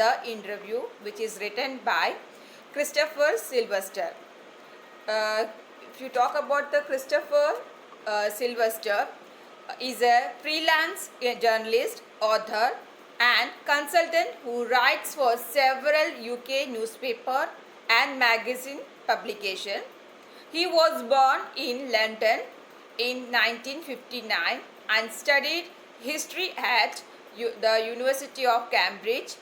the interview, which is written by Christopher Sylvester. If you talk about the Christopher Sylvester, is a freelance journalist, author, and consultant who writes for several UK newspaper and magazine publication. He was born in London in 1959 and studied history at the University of Cambridge.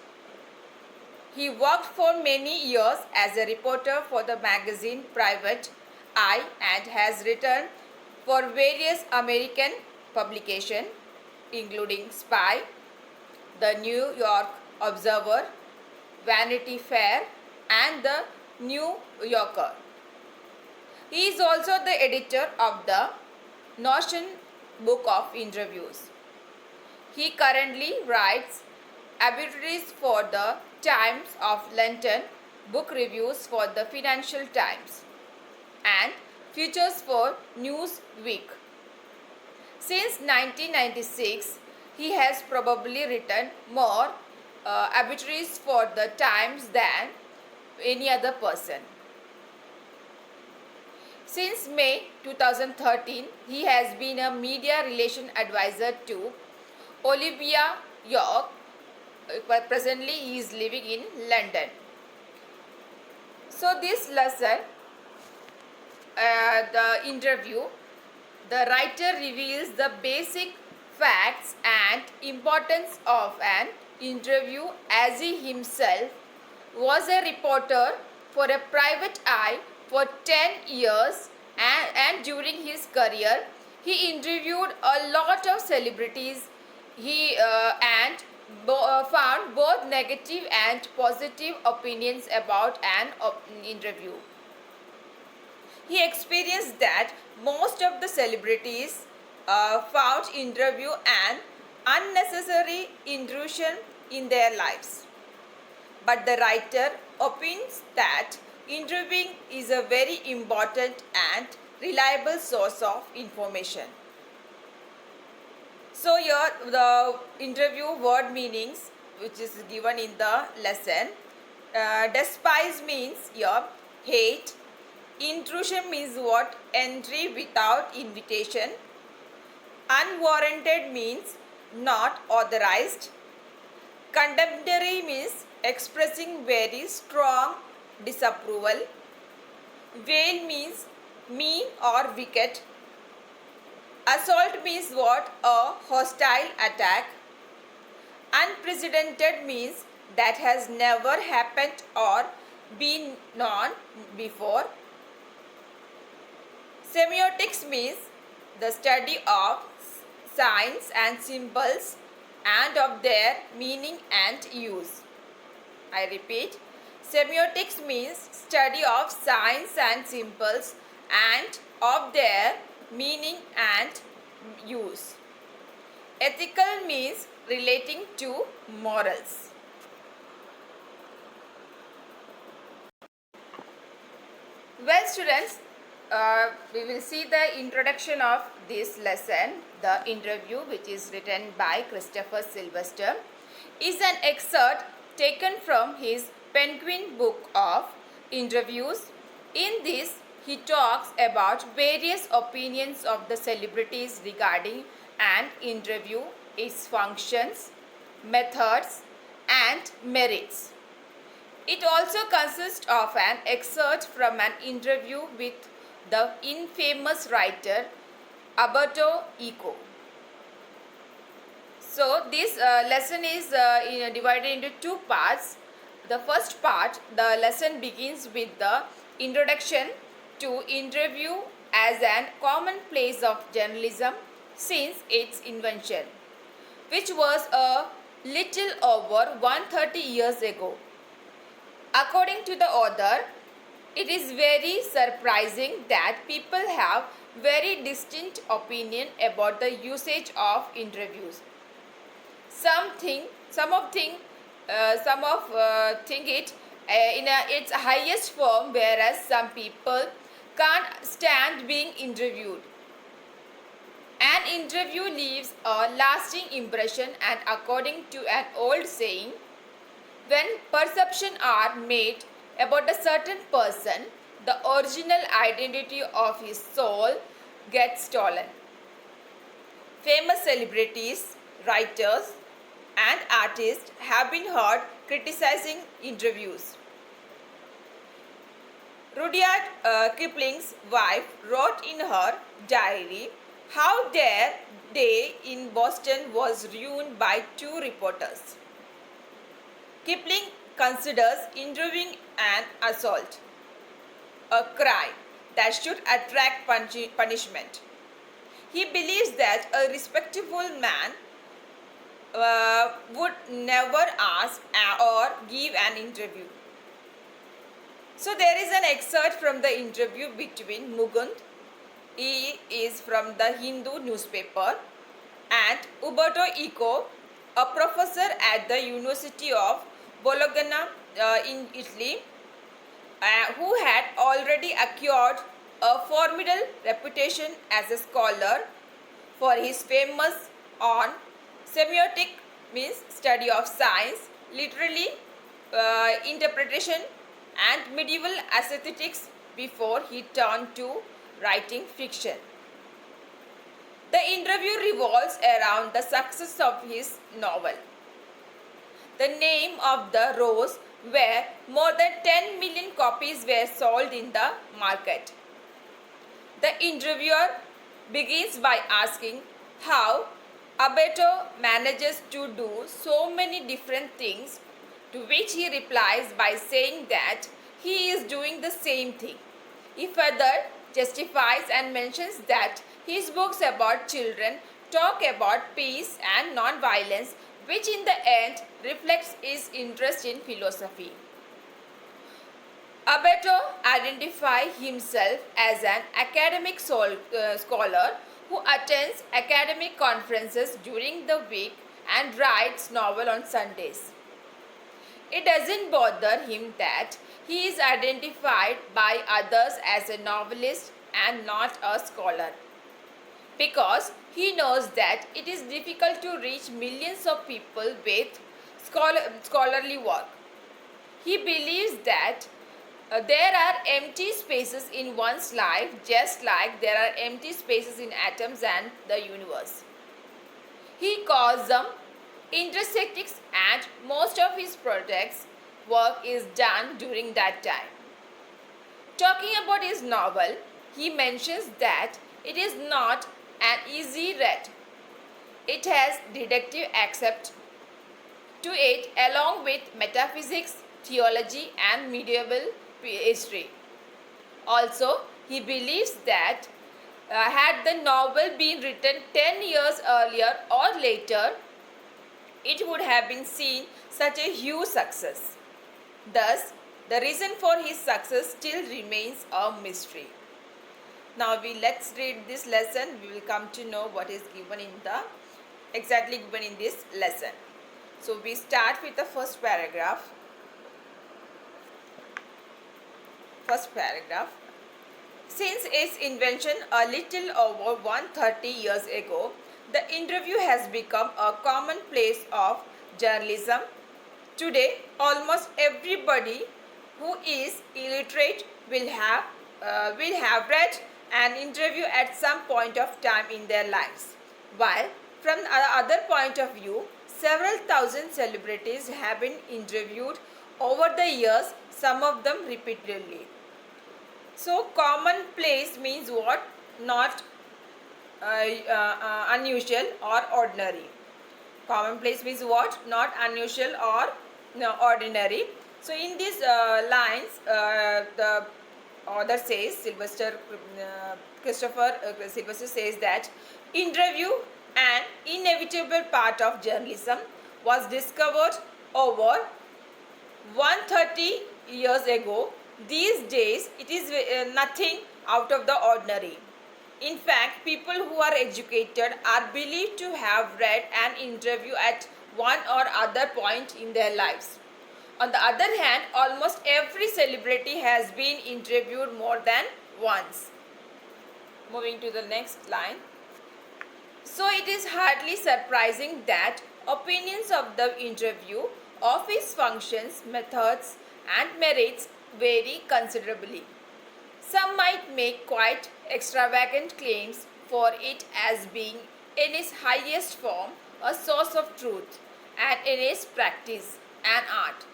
He worked for many years as a reporter for the magazine Private Eye and has written for various American publications including Spy, the New York Observer, Vanity Fair, and the New Yorker. He is also the editor of the Notion Book of Interviews. He currently writes obituaries for the Times of London, book reviews for the Financial Times, and features for Newsweek. Since 1996, he has probably written more obituaries for the Times than any other person. Since May 2013, he has been a media relation advisor to Olivia York. Presently, he is living in London. So this lesson, the interview, the writer reveals the basic facts and importance of an interview as he himself was a reporter for a Private Eye for 10 years and during his career he interviewed a lot of celebrities. He found both negative and positive opinions about an interview. He experienced that most of the celebrities found interview an unnecessary intrusion in their lives. But the writer opines that interviewing is a very important and reliable source of information. So here the interview word meanings which is given in the lesson. Despise means here hate. Intrusion means what? Entry without invitation. Unwarranted means not authorized. Condemnatory means expressing very strong disapproval. Vile means mean or wicked. Assault means what? A hostile attack. Unprecedented means that has never happened or been known before. Semiotics means the study of signs and symbols and of their meaning and use. I repeat, semiotics means study of signs and symbols and of their meaning and use. Ethical means relating to morals. Well, students, we will see the introduction of this lesson. The interview, which is written by Christopher Sylvester, is an excerpt taken from his Penguin book of interviews. In this, he talks about various opinions of the celebrities regarding an interview, its functions, methods, and merits. It also consists of an excerpt from an interview with the infamous writer Umberto Eco. So this lesson is divided into two parts. The first part, the lesson begins with the introduction to interview as an commonplace of journalism since its invention, which was a little over 130 years ago. According to the author, it is very surprising that people have very distinct opinion about the usage of interviews. Some think it in its highest form, whereas some people can't stand being interviewed. An interview leaves a lasting impression, and according to an old saying, When perceptions are made about a certain person, the original identity of his soul gets stolen. Famous celebrities, writers, and artists have been heard criticizing interviews. Rudyard Kipling's wife wrote in her diary how their day in Boston was ruined by two reporters. Kipling considers interviewing an assault a crime that should attract punishment. He believes that a respectable man would never ask or give an interview. So there is an excerpt from the interview between Mukund, he is from the Hindu newspaper, and Umberto Eco, a professor at the University of Bologna in Italy, who had already acquired a formidable reputation as a scholar for his famous on semiotic, means study of science, literary interpretation, and medieval aesthetics before he turned to writing fiction. The interview revolves around the success of his novel, The Name of the Rose, where more than 10 million copies were sold in the market. The interviewer begins by asking how Alberto manages to do so many different things, to which he replies by saying that he is doing the same thing. He further justifies and mentions that his books about children talk about peace and non-violence, which in the end reflects his interest in philosophy. Alberto identifies himself as an academic scholar who attends academic conferences during the week and writes novels on Sundays. It doesn't bother him that he is identified by others as a novelist and not a scholar, because he knows that it is difficult to reach millions of people with scholarly work. He believes that there are empty spaces in one's life, just like there are empty spaces in atoms and the universe. He calls them intersectics, and most of his projects work is done during that time. Talking about his novel, he mentions that it is not an easy read. It has detective aspect to it, along with metaphysics, theology, and medieval history. Also, he believes that had the novel been written 10 years earlier or later, it would have been seen such a huge success. Thus, the reason for his success still remains a mystery. Now let's read this lesson. We will come to know what is given in the exactly given in this lesson. So we start with the first paragraph. First paragraph. Since its invention a little over 130 years ago, the interview has become a commonplace of journalism. Today, almost everybody who is illiterate will have read an interview at some point of time in their lives. While from the other point of view, several thousand celebrities have been interviewed over the years, some of them repeatedly. So commonplace means what? Not unusual or ordinary. Commonplace means what? Not unusual or ordinary. So in these lines, the author says, Christopher Sylvester says that interview, an inevitable part of journalism, was discovered over 130 years ago. These days, it is nothing out of the ordinary. In fact, people who are educated are believed to have read an interview at one or other point in their lives. On the other hand, almost every celebrity has been interviewed more than once. Moving to the next line. So it is hardly surprising that opinions of the interview office functions, methods, and merits vary considerably. Some might make quite extravagant claims for it as being in its highest form a source of truth and in its practice an art.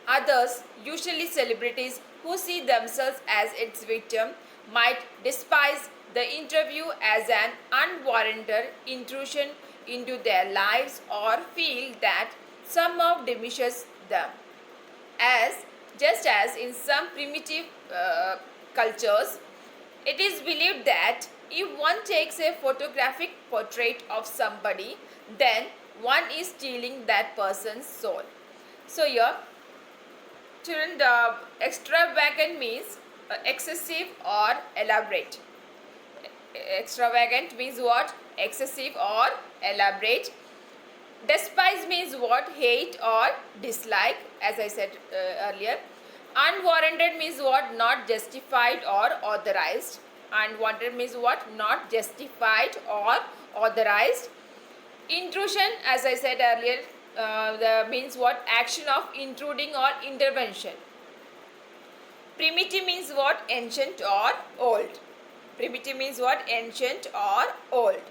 Others, usually celebrities who see themselves as its victim, might despise the interview as an unwarranted intrusion into their lives or feel that somehow diminishes them. As just as in some primitive cultures, it is believed that if one takes a photographic portrait of somebody, then one is stealing that person's soul. So here, children, the extravagant means excessive or elaborate. Extravagant means what? Excessive or elaborate. Despise means what? Hate or dislike, as I said earlier. Unwarranted means what? Not justified or authorized. Unwanted means what? Not justified or authorized. Intrusion, as I said earlier, means what? Action of intruding or intervention. Primitive means what? Ancient or old. Primitive means what? Ancient or old.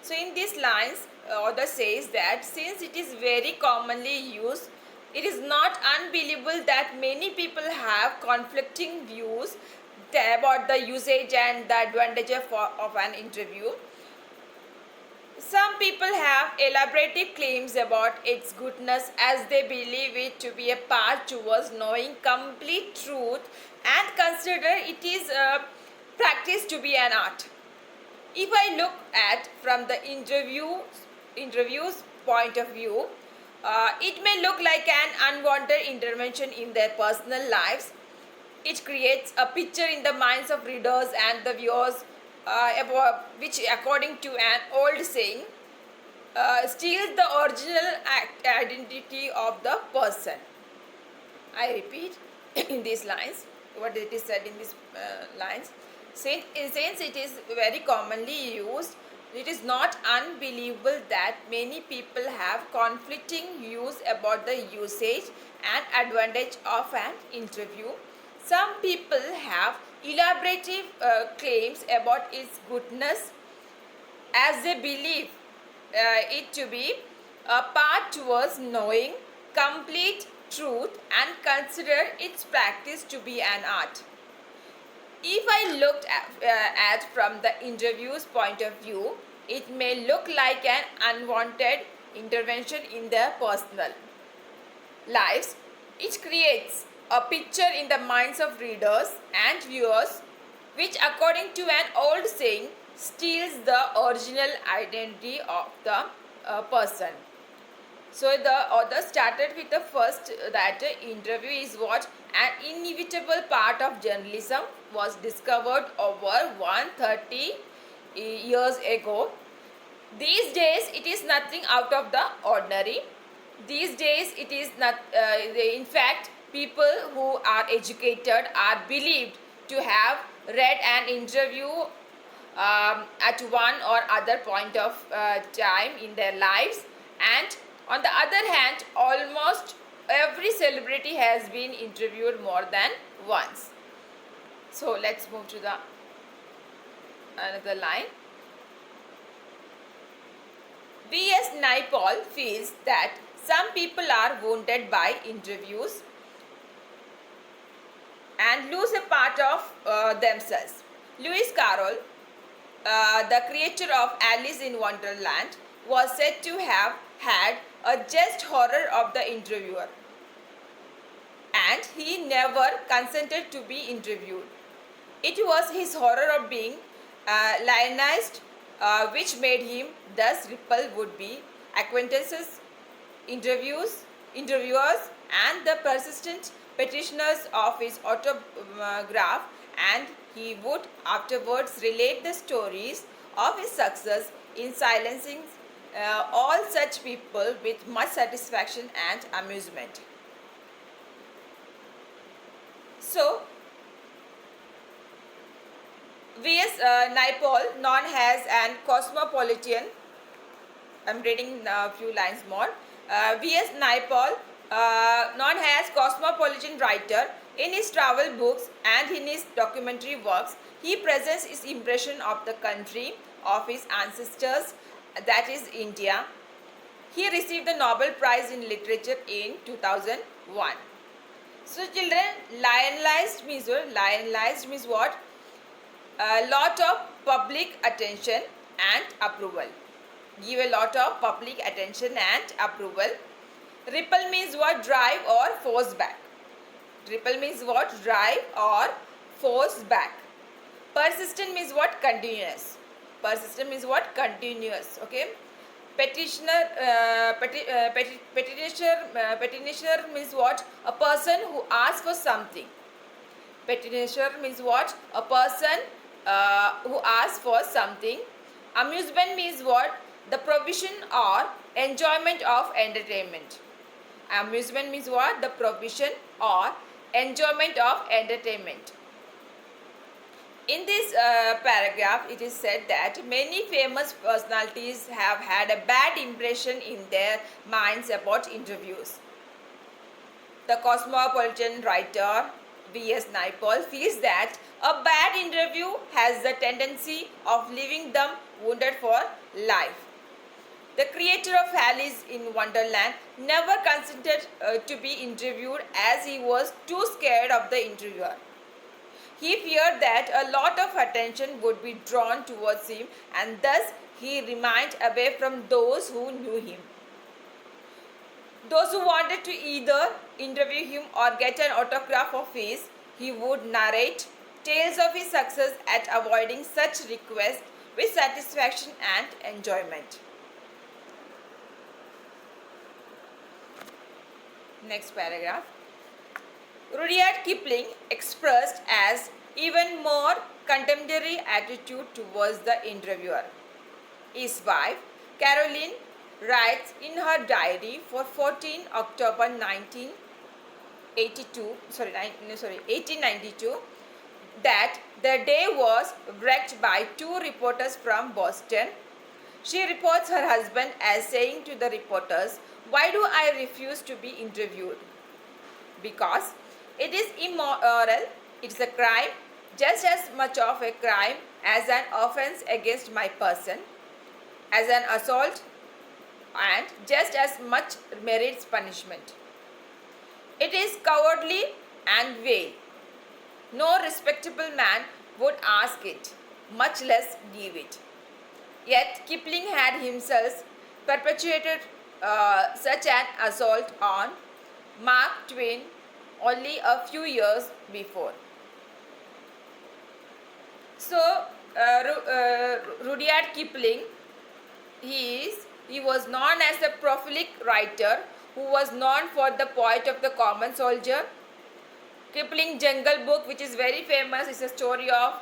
So in these lines, author says that since it is very commonly used, it is not unbelievable that many people have conflicting views about the usage and the advantage of an interview. Some people have elaborative claims about its goodness as they believe it to be a path towards knowing complete truth and consider it is practiced to be an art. If I look at from the interviews point of view, it may look like an unwanted intervention in their personal lives. It creates a picture in the minds of readers and the viewers about which, according to an old saying, steals the original identity of the person. I repeat in these lines what it is said in these lines. Since it is very commonly used, it is not unbelievable that many people have conflicting views about the usage and advantage of an interview. Some people have elaborative claims about its goodness as they believe it to be a path towards knowing complete truth and consider its practice to be an art. If I looked at from the interview's point of view, it may look like an unwanted intervention in their personal lives. It creates a picture in the minds of readers and viewers which, according to an old saying, steals the original identity of the person. So the author started with the first that interview is what? An inevitable part of journalism was discovered over 130 years ago. These days it is nothing out of the ordinary. These days it is not, in fact, people who are educated are believed to have read an interview at one or other point of time in their lives, and on the other hand, almost every celebrity has been interviewed more than once. So let's move to the another line. V.S. Naipaul feels that some people are wounded by interviews and lose a part of themselves. Lewis Carroll, the creator of Alice in Wonderland, was said to have had a just horror of the interviewer, and he never consented to be interviewed. It was his horror of being lionized which made him thus repel would-be acquaintances, interviewers, and the persistent petitioners of his autograph, and he would afterwards relate the stories of his success in silencing all such people with much satisfaction and amusement. So, V.S. Naipaul, known as an cosmopolitan, I am reading a few lines more. V.S. Naipaul known as cosmopolitan writer. In his travel books and in his documentary works, he presents his impression of the country of his ancestors, that is India. He received the Nobel Prize in Literature in 2001. So children, lionized means what? Lionized means what? A lot of public attention and approval. Give a lot of public attention and approval. Repel means what? Drive or force back. Repel means what? Drive or force back. Persistent means what? Continuous. Persistent means what? Continuous. Okay. Petitioner, petitioner means what? A person who asks for something. Petitioner means what? A person who asks for something. Amusement means what? The provision or enjoyment of entertainment. Amusement means what? The provision or enjoyment of entertainment. In this paragraph, it is said that many famous personalities have had a bad impression in their minds about interviews. The cosmopolitan writer V.S. Naipaul feels that a bad interview has the tendency of leaving them wounded for life. The creator of Alice in Wonderland never consented to be interviewed as he was too scared of the interviewer. He feared that a lot of attention would be drawn towards him, and thus he remained away from those who knew him. Those who wanted to either interview him or get an autograph of his, he would narrate tales of his success at avoiding such requests with satisfaction and enjoyment. Next paragraph. Rudyard Kipling expressed as even more contemporary attitude towards the interviewer. His wife, Caroline, writes in her diary for 14 October 1892 that the day was wrecked by two reporters from Boston. She reports her husband as saying to the reporters, "Why do I refuse to be interviewed? Because it is immoral, it's a crime, just as much of a crime as an offense against my person, as an assault, and just as much merits punishment. It is cowardly and vile. No respectable man would ask it, much less give it." Yet Kipling had himself perpetuated such an assault on Mark Twain only a few years before. So, Rudyard Kipling, he was known as a prolific writer who was known for the poet of the common soldier. Kipling Jungle Book, which is very famous, is a story of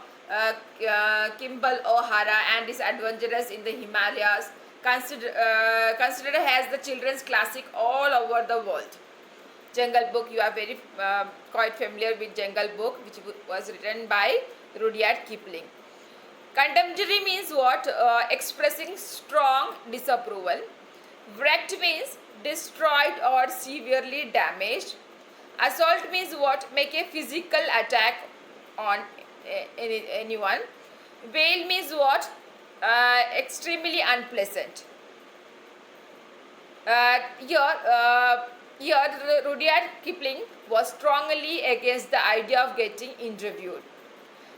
Kimball O'Hara and his adventures in the Himalayas, considered as the children's classic all over the world. Jungle Book, you are very quite familiar with Jungle Book, which was written by Rudyard Kipling. Contemporary means what? Expressing strong disapproval. Wrecked means destroyed or severely damaged. Assault means what? Make a physical attack on anyone. Vile means what? Extremely unpleasant. Here, Rudyard Kipling was strongly against the idea of getting interviewed.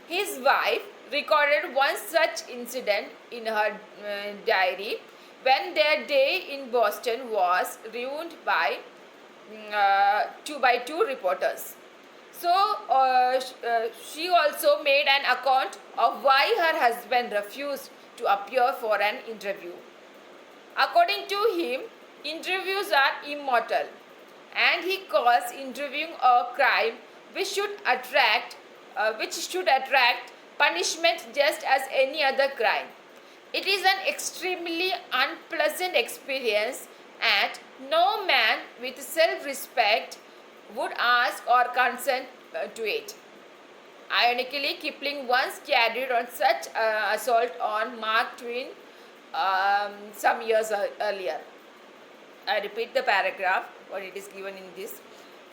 His wife recorded one such incident in her diary when their day in Boston was ruined by two reporters. So she also made an account of why her husband refused to appear for an interview. According to him, interviews are immortal, and he calls interviewing a crime which should attract punishment just as any other crime. It is an extremely unpleasant experience, and no man with self-respect would ask or consent to it. Ironically, Kipling once carried on such assault on Mark Twain some years earlier. I repeat the paragraph. what it is given in this.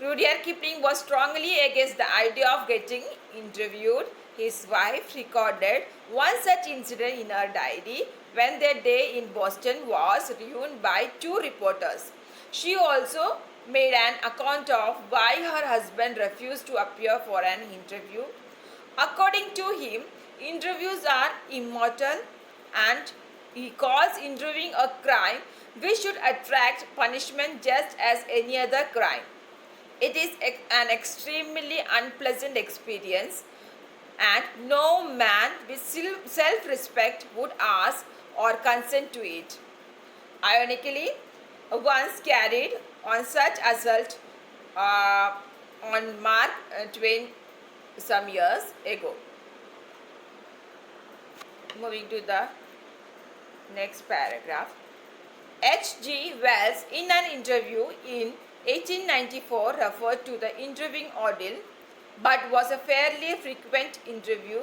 Rudyard Kipling was strongly against the idea of getting interviewed. His wife recorded one such incident in her diary when their day in Boston was ruined by two reporters. She also made an account of why her husband refused to appear for an interview. According to him, interviews are immortal and he calls interviewing a crime which should attract punishment just as any other crime. It is an extremely unpleasant experience, and no man with self respect would ask or consent to it. Ironically, once carried on such assault on Mark Twain some years ago. Moving to the next paragraph. H.G. Wells, in an interview in 1894, referred to the interviewing ordeal, but was a fairly frequent interview,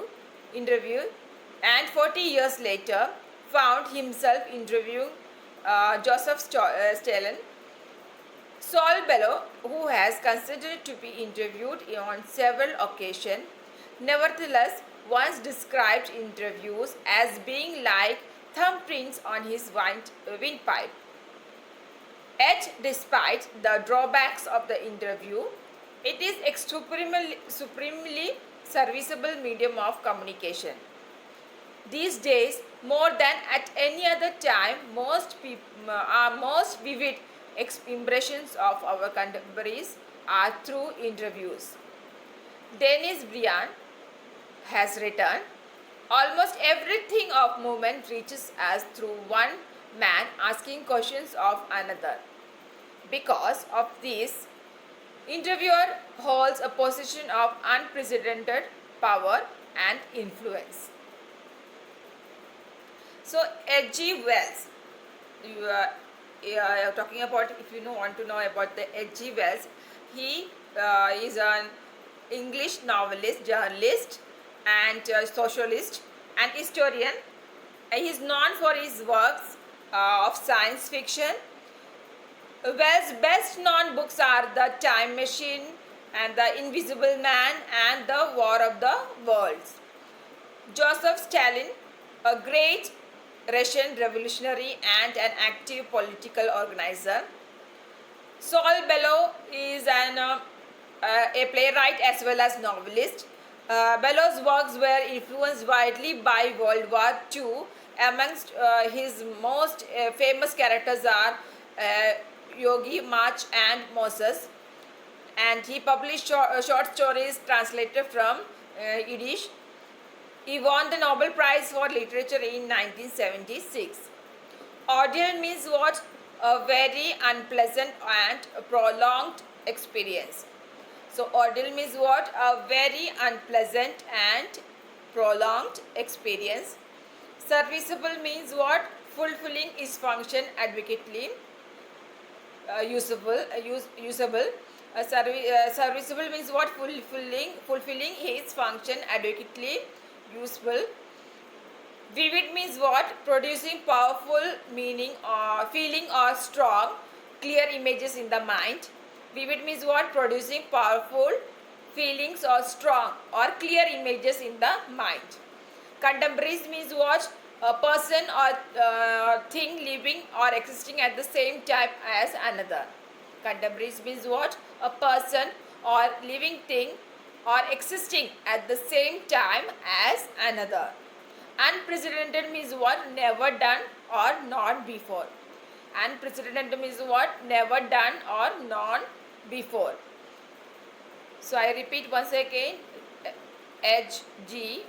and 40 years later found himself interviewing Joseph Stalin. Saul Bellow, who has considered to be interviewed on several occasions, nevertheless once described interviews as being like thumbprints on his windpipe. Yet, despite the drawbacks of the interview, it is a supremely serviceable medium of communication. These days, more than at any other time, our most vivid impressions of our contemporaries are through interviews. Denis Briand has written, almost everything of moment reaches us through one man asking questions of another. Because of this, interviewer holds a position of unprecedented power and influence. So H.G. Wells, you are talking about, if you want to know about the H.G. Wells, he is an English novelist, journalist and socialist and historian. He is known for his works of science fiction. Wells' best known books are The Time Machine and The Invisible Man and The War of the Worlds. Joseph Stalin, a great Russian revolutionary and an active political organizer. Saul Bellow is a playwright as well as novelist. Bellow's works were influenced widely by World War II. Amongst his most famous characters are Yogi, March and Moses. And he published short stories translated from Yiddish. He won the Nobel Prize for Literature in 1976. Ordeal means what? A very unpleasant and prolonged experience. So ordeal means what? A very unpleasant and prolonged experience. Serviceable means what? Fulfilling his function adequately. Usable. Serviceable means what? Fulfilling his function adequately. Useful. Vivid means what? Producing powerful meaning or feeling or strong, clear images in the mind. Vivid means what? Producing powerful feelings or strong or clear images in the mind. Contemporaries means what? A person or thing living or existing at the same time as another. Contemporaries means what? A person or living thing or existing at the same time as another. Unprecedented means what? Never done or not before. Unprecedented means what? Never done or not before. So I repeat once again. H.G.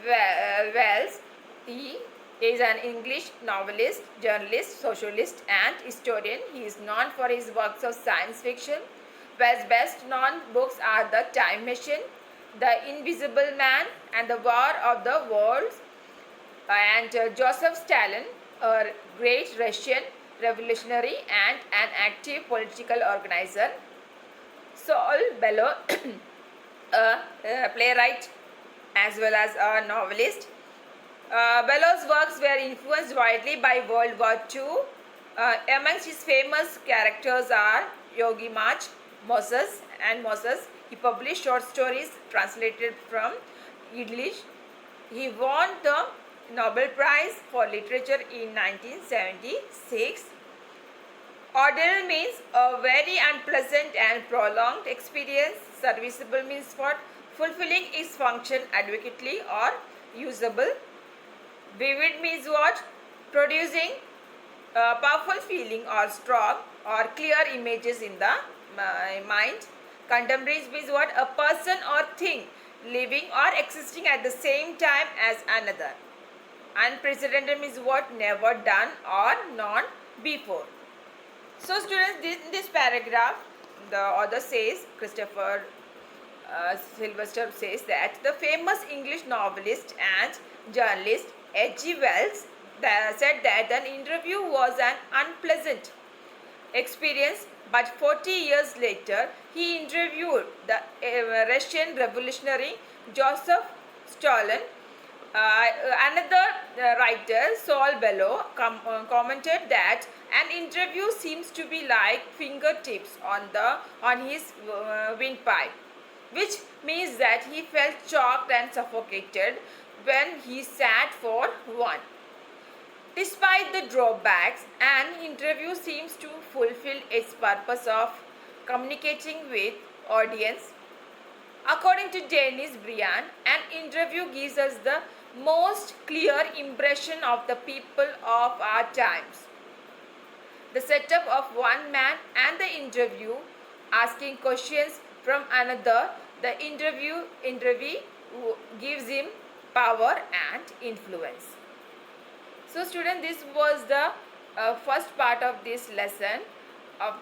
Wells. He is an English novelist, journalist, socialist and historian. He is known for his works of science fiction. Wells' best known books are The Time Machine, The Invisible Man and The War of the Worlds. And Joseph Stalin, a great Russian revolutionary and an active political organizer. Saul Bellow, a playwright as well as a novelist. Bellow's works were influenced widely by World War II. Amongst his famous characters are Yogi Mach, Moses and Moses. He published short stories translated from English. He won the Nobel Prize for Literature in 1976. Ordinary means a very unpleasant and prolonged experience. Serviceable means for fulfilling its function adequately or usable. Vivid means what? Producing powerful feeling or strong or clear images in the mind. Contemporary means what? A person or thing living or existing at the same time as another. Unprecedented means what? Never done or not before. So students, in this paragraph, the author says, Christopher Sylvester says that the famous English novelist and journalist H.G. Wells said that an interview was an unpleasant experience, but 40 years later he interviewed the Russian revolutionary Joseph Stalin. Another writer, Saul Bellow, commented that an interview seems to be like fingertips on his windpipe, which means that he felt choked and suffocated when he sat for one. Despite the drawbacks, an interview seems to fulfill its purpose of communicating with audience. According to Dennis Brian, an interview gives us the most clear impression of the people of our times. The setup of one man and the interview asking questions from another, the interviewee gives him power and influence. So student, this was the first part of this lesson.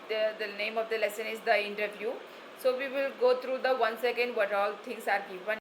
The name of the lesson is the interview. So we will go through the once again what all things are given.